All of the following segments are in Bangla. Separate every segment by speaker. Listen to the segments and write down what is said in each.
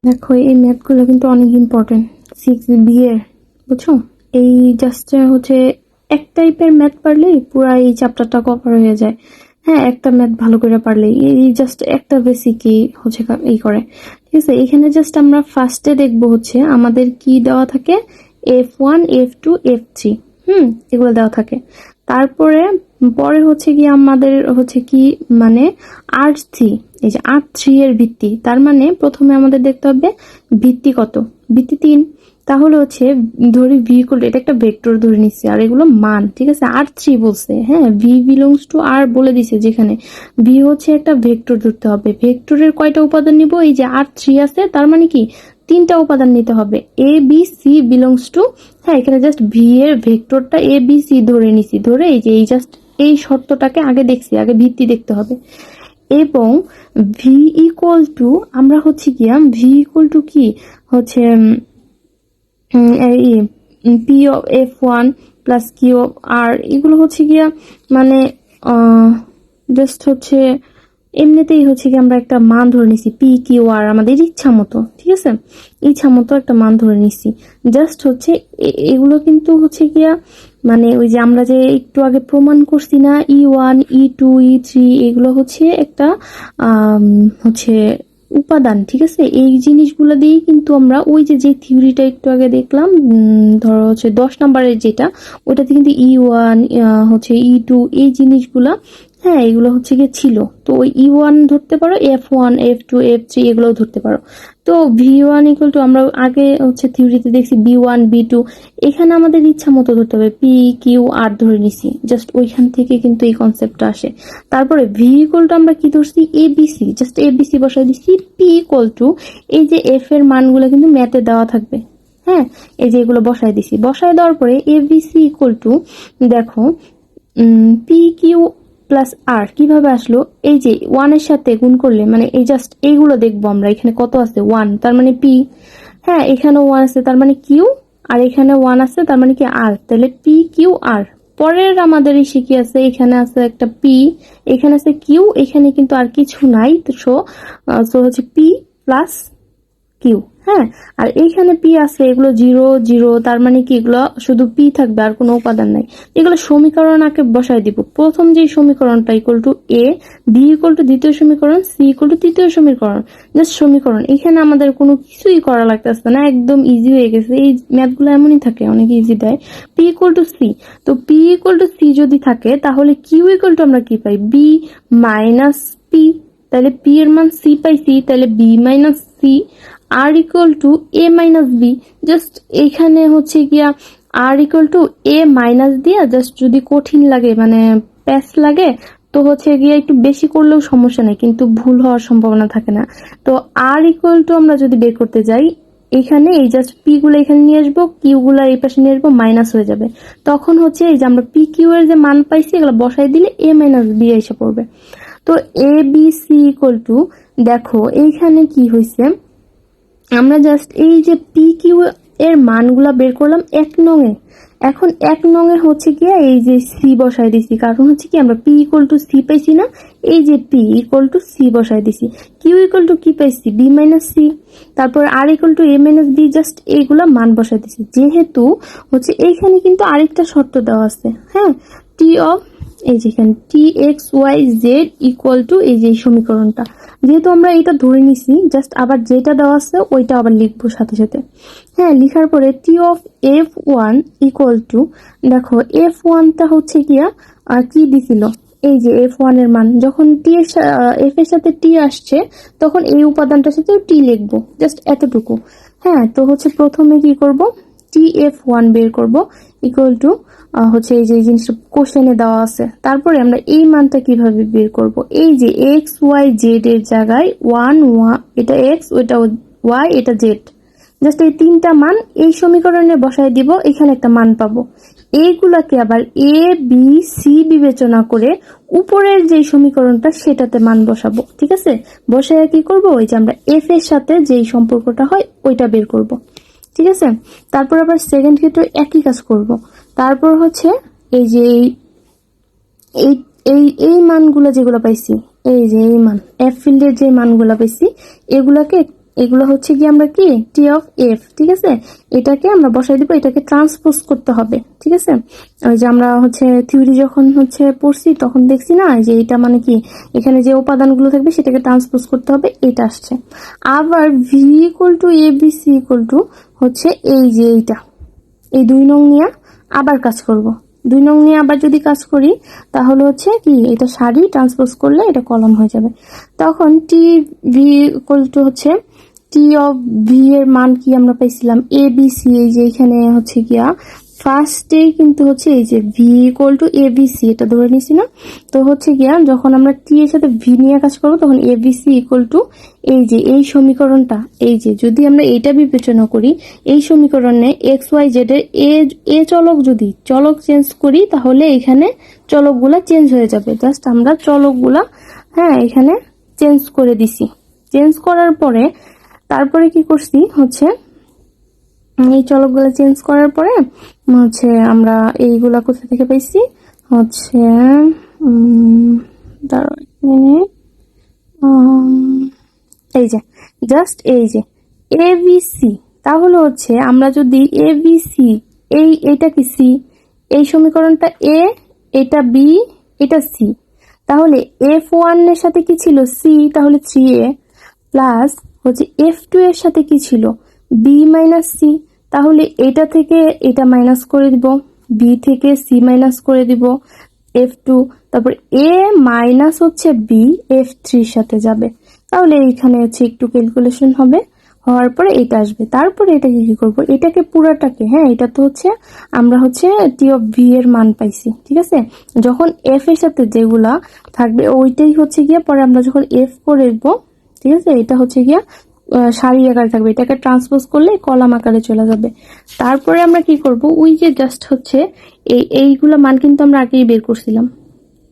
Speaker 1: দেখো এই ম্যাথগুলো কিন্তু অনেক ইম্পর্টেন্ট 6B এর, বুঝছো? এই জাস্ট হচ্ছে এক টাইপের ম্যাথ পারলেই পুরো এই চ্যাপ্টারটা কভার হয়ে যায়। হ্যাঁ, একটা ম্যাথ ভালো করে পারলেই এই জাস্ট একটা বেসিকই হচ্ছে এই করে, ঠিক আছে? এখানে জাস্ট আমরা ফার্স্টে দেখবো হচ্ছে আমাদের কি দেওয়া থাকে, F1 F2 F3, এগুলো দেওয়া থাকে। তারপরে পরে হচ্ছে কি আমাদের হচ্ছে কি মানে R3, এই যে R3 এর ভিত্তি, তার মানে প্রথমে আমাদের দেখতে হবে ভিত্তি কত, ভিত্তি 3। তাহলে হচ্ছে ধরি ভি ইকুয়াল, এটা একটা ভেক্টর ধরে নিচ্ছি আর এগুলো মান, ঠিক আছে? R3 বলছে, হ্যাঁ, ভি বিলংস টু আর বলে দিছে, যেখানে ভি হচ্ছে একটা ভেক্টর ধরতে হবে। ভেক্টরের কয়টা উপাদান নিব, এই যে R3 আছে, তার মানে কি 3টা উপাদান নিতে হবে। এ বি সি বিলংস টু, হ্যাঁ, এখানে জাস্ট ভি এর ভেক্টরটা এ বি সি ধরে নিছি, ধরে এই যে এই জাস্ট এই শর্তটাকে আগে দেখছি, আগে ভিত্তি দেখতে হবে। এবং ভি ইকুয়াল টু আমরা হচ্ছে কি ভি ইকুয়াল টু কি হচ্ছে P of F1 plus Q of R, এগুলো হচ্ছে গিয়া মানে জাস্ট হচ্ছে এমনিতেই হচ্ছে কি আমরা একটা মান ধরে নিছি পি কিউ আর, আমাদের ইচ্ছা মতো, ঠিক আছে? ইচ্ছা মতো একটা মান ধরে নিছি। জাস্ট হচ্ছে এগুলো কিন্তু হচ্ছে গিয়া মানে ওই যে আমরা যে একটু আগে প্রমাণ করছি না, E1 E2 E3, এগুলো হচ্ছে একটা হচ্ছে উপাদান, ঠিক আছে? এই জিনিসগুলো দিয়েই কিন্তু আমরা ওই যে থিওরিটা একটু আগে দেখলাম, ধরো হচ্ছে 10 নম্বরের যেটা, ওইটাতে কিন্তু E1 হচ্ছে E2 এই জিনিসগুলা, হ্যাঁ, এগুলো হচ্ছে গিয়ে ছিল। তো ওই E1 ধরতে পারো, F1 F2 F3 এগুলোও ধরতে পারো। তো V1 ইকুয়াল টু আমরা আগে হচ্ছে থিওরিতে দেখছি B1 B2, এখানে আমাদের ইচ্ছা মতো ধরতে হবে, পি কিউ আর ধরে নিছি, জাস্ট ওইখান থেকে কিন্তু এই কনসেপ্টটা আসে। তারপরে ভি ইকুয়াল টু আমরা কি ধরছি, এবিসি, জাস্ট এবিসি বসাই দিচ্ছি। পি ইকুয়াল টু এই যে এফ এর মানগুলো কিন্তু ম্যাথে দেওয়া থাকবে, হ্যাঁ, এই যে এগুলো বসাই দিছি। বসাই দেওয়ার পরে এবিসি ইকুয়াল টু দেখো পি কিউ প্লাস আর কিভাবে আসলো, এই যে 1 এর সাথে গুণ করলে মানে এই জাস্ট এইগুলো দেখবো আমরা, এখানে কত আছে 1, তার মানে পি, হ্যাঁ, এখানে 1 আছে তার মানে কিউ, আর এখানে 1 আছে তার মানে কি আর, তাহলে পি কিউ আর। পরের আমাদের এসে কি আছে, এখানে আছে একটা পি, এখানে আছে কিউ, এখানে কিন্তু আর কিছু নাই, তো সো হচ্ছে পি প্লাস কিউ, হ্যাঁ। আর এইখানে পি আছে, এগুলো 0 0, তার মানে কি এগুলো শুধু পি থাকবে আর কোনো উপাদান নাই। এগুলো সমীকরণ আগে বসাই দিব। প্রথম যে সমীকরণটা equal to a, b equal to দ্বিতীয় সমীকরণ, সি ইকুয়াল টু তৃতীয় সমীকরণ, জাস্ট সমীকরণ। এখানে আমাদের কোনো কিছুই করা লাগতেছে না, একদম ইজি হয়ে গেছে। এই ম্যাথগুলো এমনই থাকে, অনেক ইজি দেয়। পি ইকুয়াল টু সি, তো পি ইকুয়াল টু সি যদি থাকে তাহলে কিউ ইকুয়াল টু আমরা কি পাই, বি মাইনাস পি, তাহলে পি এর মান সি পাইছি, তাহলে b minus c. R equal to A minus B, just এখানে হচ্ছে গিয়া r equal to A minus দিয়া, জাস্ট যদি কঠিন লাগে মানে প্যাস লাগে তো হচ্ছে গিয়ে একটু বেশি করলেও সমস্যা নেই, কিন্তু ভুল হওয়ার সম্ভাবনা থাকে না। তো আর ইকুয়াল টু আমরা যদি বের করতে যাই, এখানে এই জাস্ট পি গুলো এখানে নিয়ে আসবো, কিউ গুলো এই পাশে নিয়ে আসবো, মাইনাস হয়ে যাবে। তখন হচ্ছে এই যে আমরা পি কিউ এর যে মান পাইছি এগুলো বসাই দিলে এ মাইনাস বি এসে পড়বে। তো এ বি সি ইকুয়াল টু দেখো এইখানে কি হয়েছে, আমরা জাস্ট এই যে পি কিউ এর মানগুলা বের করলাম 1 নং এ। এখন 1 নং এ হচ্ছে কি এই যে সি বসাই দিছি, কারণ হচ্ছে কি আমরা পি ইকুয়াল টু সি পাইছি না, এই যে পি ইকুয়াল টু সি বসাই দিছি। কিউ ইকুয়াল টু কি পাইছি, বি মাইনাস সি। তারপর R equal to A minus B, just এইগুলা মান বসাই দিছি। যেহেতু হচ্ছে এইখানে কিন্তু আরেকটা শর্ত দেওয়া আছে, হ্যাঁ, টি অফ এই যেখানে T X Y Z equal to এই যে সমীকরণটা, যেহেতু আমরা এটা ধরে নিছি, জাস্ট আবার যেটা দেওয়া আছে ওইটা আবার লিখবো সাথে সাথে, হ্যাঁ। লিখার পরে T of F one equal to দেখো এফ ওয়ানটা হচ্ছে গিয়া কি দিছিল, এই যে এফ ওয়ান এর মান যখন টি এফ এর সাথে টি আসছে তখন এই উপাদানটার সাথে টি লিখবো, জাস্ট এতটুকু, হ্যাঁ। তো হচ্ছে প্রথমে কি করব, টি এফ ওয়ান বের করবো ইকুয়াল টু হচ্ছে এই যে জিনিসটা কোশ্চেনে দেওয়া আছে। তারপরে আমরা এই মানটা কিভাবে বের করব, এই যে এক্স ওয়াই জেড এর জায়গায় 1 এটা এক্স, ওইটা ওয়াই, এটা জেড, জাস্ট এই 3টা মান এই সমীকরণে বসায় দিব, এখানে একটা মান পাবো। এইগুলাকে আবার এ বি সি বিবেচনা করে উপরের যে সমীকরণটা সেটাতে মান বসাবো, ঠিক আছে? বসায় কি করব, ওই যে আমরা এফ এর সাথে যেই সম্পর্কটা হয় ওইটা বের করব, ঠিক আছে? তারপর আবার সেকেন্ড ক্ষেত্রে একই কাজ করব। তারপর হচ্ছে এই যে এই এই এই মানগুলো যেগুলো পাইছি, এই যে এই মান এফ ফিল্ডের যে মানগুলো পাইছি এগুলাকে এগুলো হচ্ছে কি আমরা কি টি অফ এফ, ঠিক আছে। এটাকে আমরা বসাই দিব, এটাকে ট্রান্সপোজ করতে হবে, ঠিক আছে। ওই যে আমরা হচ্ছে থিওরি যখন হচ্ছে পড়ছি তখন দেখছি না যে এটা মানে কি এখানে যে উপাদানগুলো থাকবে সেটাকে ট্রান্সপোজ করতে হবে, এটা আসছে। আবার v equal to a b c equal to হচ্ছে এই যে এইটা, এই 2 নং নিয়ে আবার কাজ করব। 2 নং নিয়ে আবার যদি কাজ করি তাহলে হচ্ছে কি এটা সারি, ট্রান্সপোজ করলে এটা কলাম হয়ে যাবে। তখন টি ভি ইকুয়াল টু হচ্ছে টি অফ ভি এর মান কি আমরা পাইছিলাম এ বি সি, এই যে এখানে হচ্ছে গিয়া ফার্স্টেই কিন্তু হচ্ছে এই যে v equal to a b c এটা ধরে নিছি না। তো হচ্ছে গিয়া যখন আমরা টি এর সাথে ভি নিয়ে কাজ করবো তখন এ বি সি ইকুয়াল টু এই যে এই সমীকরণটা, এই যে যদি আমরা এইটা বিবেচনা করি এই সমীকরণে এক্স ওয়াই জেড এর এ চলক যদি চলক চেঞ্জ করি তাহলে এখানে চলকগুলা চেঞ্জ হয়ে যাবে। জাস্ট আমরা চলকগুলা এখানে চেঞ্জ করে দিছি। চেঞ্জ করার পরে তারপরে কি করছি হচ্ছে এই চলকগুলো চেঞ্জ করার পরে হচ্ছে আমরা এইগুলা কোথা থেকে পাইছি হচ্ছে এই যে জাস্ট এই যে এ বি সি, তাহলে হচ্ছে আমরা যদি এ বি সি এইটা কি সি, এই সমীকরণটা এ, এটা বি, এটা সি, তাহলে F1 এর সাথে কি ছিল সি, তাহলে 3a প্লাস হচ্ছে F2 এর সাথে কি ছিল বি মাইনাস সি, তাহলে এটা থেকে এটা মাইনাস করে দিব, বি থেকে সি মাইনাস করে দিব, F2, তারপর এ মাইনাস হচ্ছে বি F3 এর সাথে যাবে, তাহলে এইখানে হচ্ছে একটু ক্যালকুলেশন হবে, হওয়ার পরে এটা আসবে। তারপরে এটাকে কি করব, এটাকে পুরাটাকে এটা তো হচ্ছে আমরা হচ্ছে টি অফ ভি এর মান পাইছি, ঠিক আছে। যখন এফ এর সাথে যেগুলা থাকবে ওইটাই হচ্ছে গিয়া পরে আমরা যখন এফ করে দিব, ঠিক আছে, এটা হচ্ছে গিয়া সারি আকারে থাকবে, এটাকে ট্রান্সপোজ করলে কলাম আকারে চলে যাবে। তারপরে আমরা কি করব, ওই যে জাস্ট হচ্ছে এইগুলা মান কিন্তু আমরা আগেই বের করছিলাম,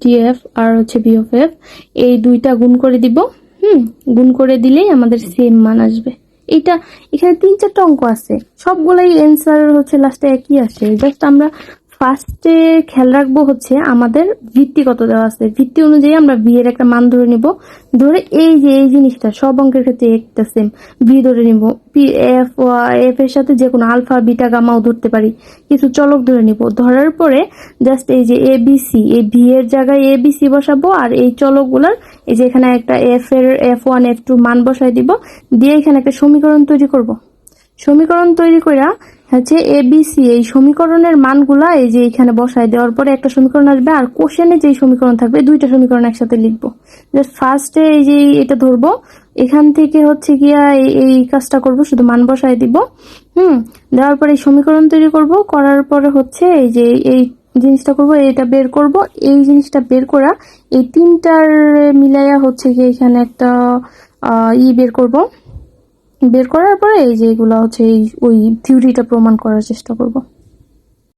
Speaker 1: টি এফ আর হচ্ছে বি অফ এফ, এই দুইটা গুণ করে দিব। গুণ করে দিলেই আমাদের সেম মান আসবে। এটা এখানে 3-4টা অঙ্ক আছে, সবগুলাই অ্যান্সার হচ্ছে লাস্টে একই আসে। জাস্ট আমরা ফার্স্টে খেয়াল রাখবো হচ্ছে আমাদের ভিত্তি কত দেওয়া আছে, ভিত্তি অনুযায়ী আমরা ভি এর একটা মান ধরে নিব, ধরে এই যে এই জিনিসটা সব অঙ্কের ক্ষেত্রে একটা সেম ভি ধরে নিব, পি এফ এফ এর সাথে যে কোনো আলফা বিটা গামাও ধরতে পারি, কিছু চলক ধরে নিব, ধরার পরে জাস্ট এই যে এ বি সি, এই ভি এর জায়গায় এ বি সি বসাবো, আর এই চলকগুলার এই যে এখানে একটা F1 F2 মান বসাই দিব, দিয়ে এখানে একটা সমীকরণ তৈরি করব। সমীকরণ তৈরি কইরা হচ্ছে এ বি সি এই সমীকরণের মানগুলা এই যে এখানে বসায় দেওয়ার পরে একটা সমীকরণ আসবে, আর কোশ্চেনে যে সমীকরণ থাকবে দুইটা সমীকরণ একসাথে লিখবো। জাস্ট ফার্স্টে এই যে এটা ধরবো, এখান থেকে হচ্ছে গিয়া এই কাজটা করব, শুধু মান বসায় দিব। দেওয়ার পরে এই সমীকরণ তৈরি করব, করার পরে হচ্ছে এই যে এই জিনিসটা করব, এটা বের করব, এই জিনিসটা বের করা এই তিনটার মিলাইয়া হচ্ছে গিয়ে এখানে একটা বের করব, বের করার পরে এই যে এগুলা হচ্ছে ওই থিওরিটা প্রমাণ করার চেষ্টা করব।